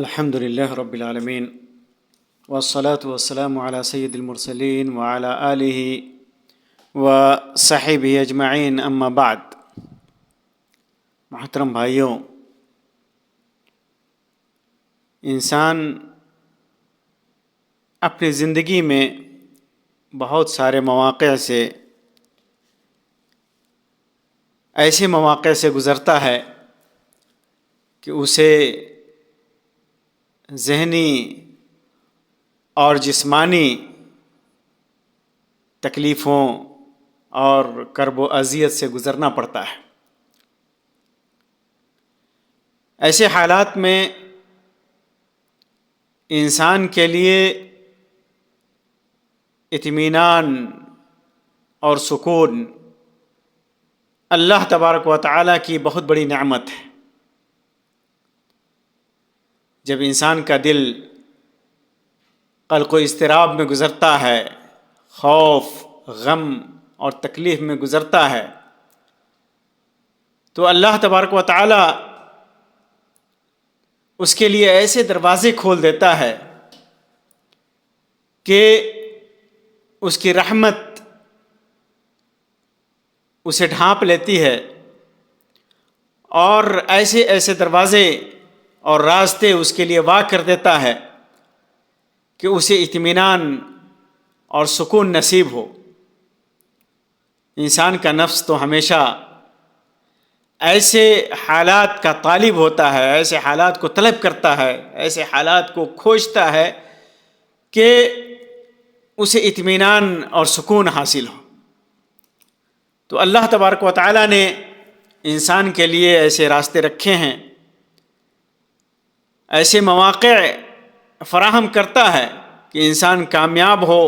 الحمد لله رب العالمين والصلاة والسلام على سيد المرسلين وعلى آله وصحبه اجمعین اما بعد۔ محترم بھائیوں، انسان اپنی زندگی میں بہت سارے مواقع سے ایسے مواقع سے گزرتا ہے کہ اسے ذہنی اور جسمانی تکلیفوں اور کرب و اذیت سے گزرنا پڑتا ہے۔ ایسے حالات میں انسان کے لیے اطمینان اور سکون اللہ تبارک و تعالیٰ کی بہت بڑی نعمت ہے۔ جب انسان کا دل قلق و اضطراب میں گزرتا ہے، خوف، غم اور تکلیف میں گزرتا ہے، تو اللہ تبارک و تعالیٰ اس کے لیے ایسے دروازے کھول دیتا ہے کہ اس کی رحمت اسے ڈھانپ لیتی ہے، اور ایسے ایسے دروازے اور راستے اس کے لیے واقع کر دیتا ہے کہ اسے اطمینان اور سکون نصیب ہو۔ انسان کا نفس تو ہمیشہ ایسے حالات کا طالب ہوتا ہے، ایسے حالات کو طلب کرتا ہے، ایسے حالات کو کھوجتا ہے کہ اسے اطمینان اور سکون حاصل ہو۔ تو اللہ تبارک و تعالیٰ نے انسان کے لیے ایسے راستے رکھے ہیں، ایسے مواقع فراہم کرتا ہے کہ انسان کامیاب ہو،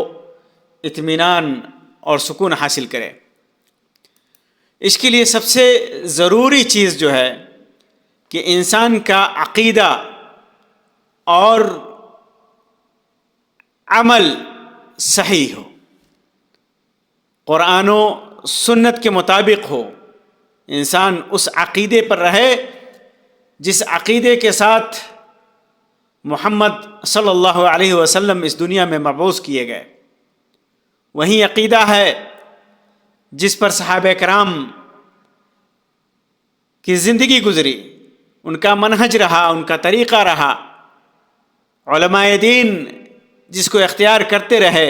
اطمینان اور سکون حاصل کرے۔ اس کے لیے سب سے ضروری چیز جو ہے کہ انسان کا عقیدہ اور عمل صحیح ہو، قرآن و سنت کے مطابق ہو۔ انسان اس عقیدے پر رہے جس عقیدے کے ساتھ محمد صلی اللہ علیہ وسلم اس دنیا میں مبعوث کیے گئے۔ وہی عقیدہ ہے جس پر صحابہ کرام کی زندگی گزری، ان کا منہج رہا، ان کا طریقہ رہا، علماء دین جس کو اختیار کرتے رہے۔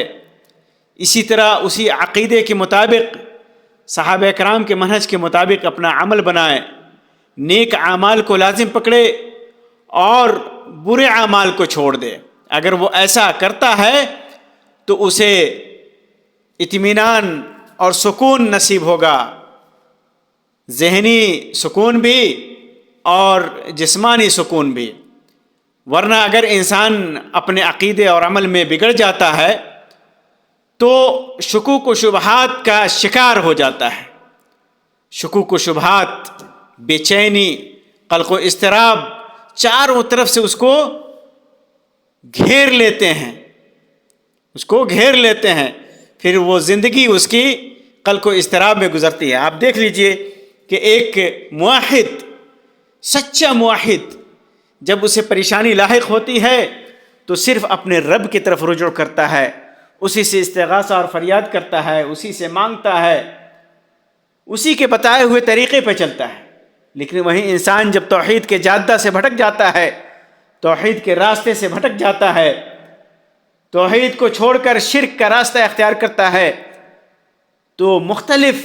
اسی طرح اسی عقیدے کے مطابق صحابہ کرام کے منہج کے مطابق اپنا عمل بنائے، نیک اعمال کو لازم پکڑے اور برے اعمال کو چھوڑ دے۔ اگر وہ ایسا کرتا ہے تو اسے اطمینان اور سکون نصیب ہوگا، ذہنی سکون بھی اور جسمانی سکون بھی۔ ورنہ اگر انسان اپنے عقیدے اور عمل میں بگڑ جاتا ہے تو شکوک و شبہات کا شکار ہو جاتا ہے۔ شکوک و شبہات، بے چینی، قلق و اضطراب چاروں طرف سے اس کو گھیر لیتے ہیں، پھر وہ زندگی اس کی قلق و اضطراب میں گزرتی ہے۔ آپ دیکھ لیجئے کہ ایک موحد، سچا موحد، جب اسے پریشانی لاحق ہوتی ہے تو صرف اپنے رب کی طرف رجوع کرتا ہے، اسی سے استغاثہ اور فریاد کرتا ہے، اسی سے مانگتا ہے، اسی کے بتائے ہوئے طریقے پہ چلتا ہے۔ لیکن وہیں انسان جب توحید کے جادہ سے بھٹک جاتا ہے، توحید کے راستے سے بھٹک جاتا ہے، توحید کو چھوڑ کر شرک کا راستہ اختیار کرتا ہے، تو مختلف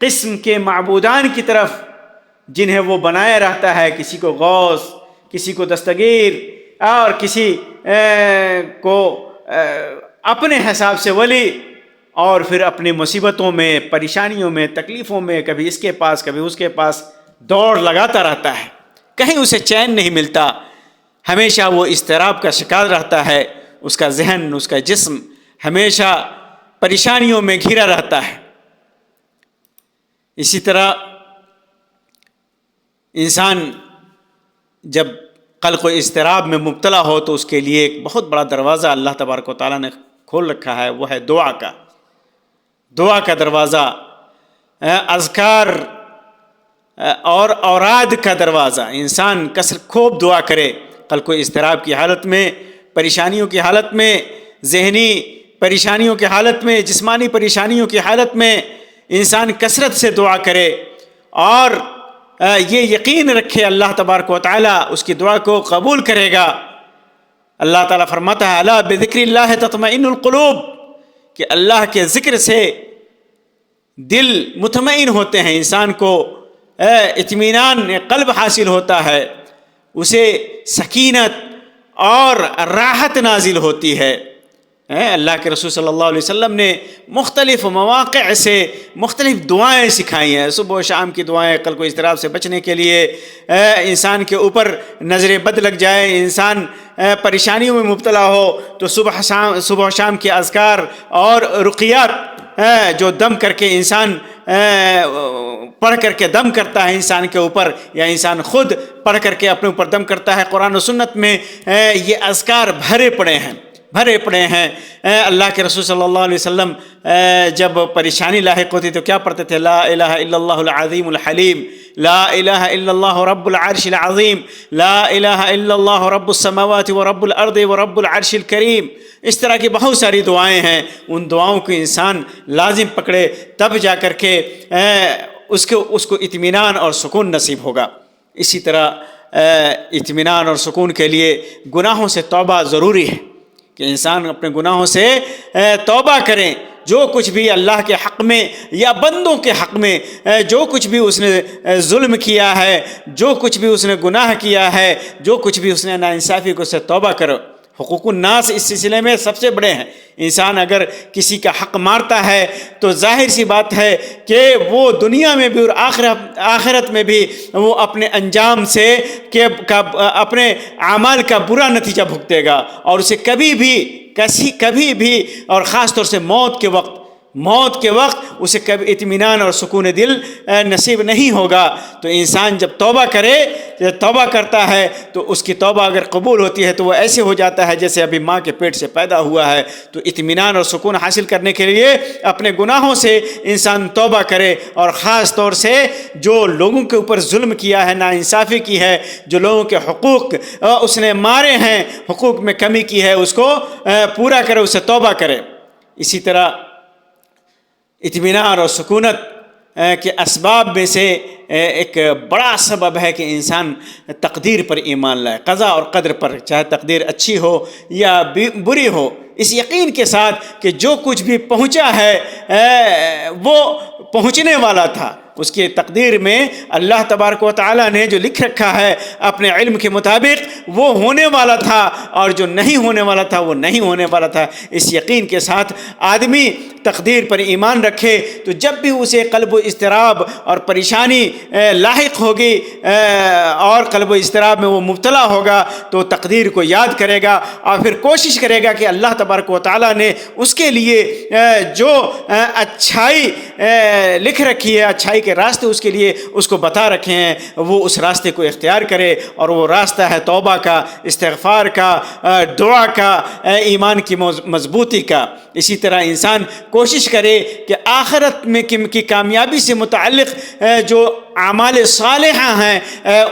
قسم کے معبودان کی طرف جنہیں وہ بنائے رہتا ہے، کسی کو غوث، کسی کو دستگیر اور کسی کو اپنے حساب سے ولی، اور پھر اپنی مصیبتوں میں، پریشانیوں میں، تکلیفوں میں کبھی اس کے پاس کبھی اس کے پاس دوڑ لگاتا رہتا ہے۔ کہیں اسے چین نہیں ملتا، ہمیشہ وہ اضطراب کا شکار رہتا ہے، اس کا ذہن، اس کا جسم ہمیشہ پریشانیوں میں گھرا رہتا ہے۔ اسی طرح انسان جب قلق و اضطراب میں مبتلا ہو تو اس کے لیے ایک بہت بڑا دروازہ اللہ تبارک و تعالیٰ نے کھول رکھا ہے، وہ ہے دعا کا دروازہ، اذکار اور اوراد کا دروازہ۔ انسان خوب دعا کرے، قلب کو اضطراب کی حالت میں، پریشانیوں کی حالت میں، ذہنی پریشانیوں کی حالت میں، جسمانی پریشانیوں کی حالت میں انسان کثرت سے دعا کرے اور یہ یقین رکھے اللہ تبارک و تعالیٰ اس کی دعا کو قبول کرے گا۔ اللہ تعالیٰ فرماتا ہے الا بذکر اللہ تطمئن القلوب، کہ اللہ کے ذکر سے دل مطمئن ہوتے ہیں، انسان کو اطمینان قلب حاصل ہوتا ہے، اسے سکینت اور راحت نازل ہوتی ہے۔ اللہ کے رسول صلی اللہ علیہ وسلم نے مختلف مواقع سے مختلف دعائیں سکھائی ہیں، صبح و شام کی دعائیں قلب کو اضطراب سے بچنے کے لیے، انسان کے اوپر نظر بد لگ جائے، انسان پریشانیوں میں مبتلا ہو تو صبح و شام کے اذکار اور رقیات جو دم کر کے انسان پڑھ کر کے دم کرتا ہے انسان کے اوپر، یا انسان خود پڑھ کر کے اپنے اوپر دم کرتا ہے، قرآن و سنت میں یہ اذکار بھرے پڑے ہیں۔ اللہ کے رسول صلی اللہ علیہ وسلم جب پریشانی لاحق ہوتی تو کیا پڑھتے تھے؟ لا الہ الا اللہ العظیم الحلیم، لا الہ الا اللہ رب العرش العظیم، لا الہ الا اللہ رب السماوات ورب الارض ورب العرش الکریم۔ اس طرح کی بہت ساری دعائیں ہیں، ان دعاؤں کو انسان لازم پکڑے تب جا کر کے اس کو اطمینان اور سکون نصیب ہوگا۔ اسی طرح اطمینان اور سکون کے لیے گناہوں سے توبہ ضروری ہے، کہ انسان اپنے گناہوں سے توبہ کریں۔ جو کچھ بھی اللہ کے حق میں یا بندوں کے حق میں جو کچھ بھی اس نے ظلم کیا ہے، جو کچھ بھی اس نے گناہ کیا ہے، جو کچھ بھی اس نے ناانصافی کو، سے توبہ کرو۔ حقوق الناس اس سلسلے میں سب سے بڑے ہیں۔ انسان اگر کسی کا حق مارتا ہے تو ظاہر سی بات ہے کہ وہ دنیا میں بھی اور آخرت میں بھی وہ اپنے انجام سے اپنے اعمال کا برا نتیجہ بھگتے گا، اور اسے کبھی بھی اور خاص طور سے موت کے وقت اسے کبھی اطمینان اور سکون دل نصیب نہیں ہوگا۔ تو انسان جب توبہ کرتا ہے تو اس کی توبہ اگر قبول ہوتی ہے تو وہ ایسے ہو جاتا ہے جیسے ابھی ماں کے پیٹ سے پیدا ہوا ہے۔ تو اطمینان اور سکون حاصل کرنے کے لیے اپنے گناہوں سے انسان توبہ کرے، اور خاص طور سے جو لوگوں کے اوپر ظلم کیا ہے، ناانصافی کی ہے، جو لوگوں کے حقوق اس نے مارے ہیں، حقوق میں کمی کی ہے، اس کو پورا کرے، اسے توبہ کرے۔ اسی طرح اطمینان اور سکونت کے اسباب میں سے ایک بڑا سبب ہے کہ انسان تقدیر پر ایمان لائے، قضا اور قدر پر، چاہے تقدیر اچھی ہو یا بری ہو، اس یقین کے ساتھ کہ جو کچھ بھی پہنچا ہے وہ پہنچنے والا تھا، اس کی تقدیر میں اللہ تبارک و تعالیٰ نے جو لکھ رکھا ہے اپنے علم کے مطابق وہ ہونے والا تھا، اور جو نہیں ہونے والا تھا وہ نہیں ہونے والا تھا۔ اس یقین کے ساتھ آدمی تقدیر پر ایمان رکھے تو جب بھی اسے قلب و اضطراب اور پریشانی لاحق ہوگی اور قلب و اضطراب میں وہ مبتلا ہوگا تو تقدیر کو یاد کرے گا، اور پھر کوشش کرے گا کہ اللہ تبارک و تعالیٰ نے اس کے لیے جو اچھائی لکھ رکھی ہے، اچھائی کے راستے اس کے لیے اس کو بتا رکھے ہیں، وہ اس راستے کو اختیار کرے، اور وہ راستہ ہے توبہ کا، استغفار کا، دعا کا، ایمان کی مضبوطی کا۔ اسی طرح انسان کوشش کرے کہ آخرت میں کی کامیابی سے متعلق جو اعمال صالحہ ہیں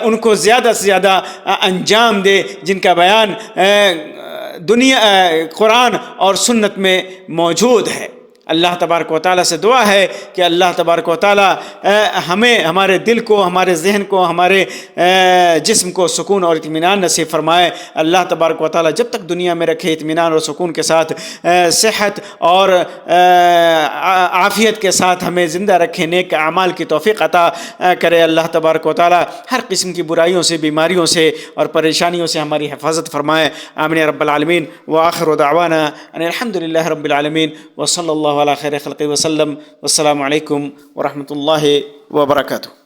ان کو زیادہ سے زیادہ انجام دے، جن کا بیان قرآن اور سنت میں موجود ہے۔ اللہ تبارک و تعالیٰ سے دعا ہے کہ اللہ تبارک و تعالیٰ ہمیں، ہمارے دل کو، ہمارے ذہن کو، ہمارے جسم کو سکون اور اطمینان نصیب فرمائے۔ اللہ تبارک و تعالیٰ جب تک دنیا میں رکھے اطمینان اور سکون کے ساتھ، صحت اور عافیت کے ساتھ ہمیں زندہ رکھے، نیک اعمال کی توفیق عطا کرے۔ اللہ تبارک و تعالیٰ ہر قسم کی برائیوں سے، بیماریوں سے اور پریشانیوں سے ہماری حفاظت فرمائے۔ آمین رب العالمین۔ وآخر دعوانا ان الحمد للہ رب العالمین، وصلی اللہ علی خیر خلقہ وسلم۔ والسلام علیکم ورحمۃ اللہ وبرکاتہ۔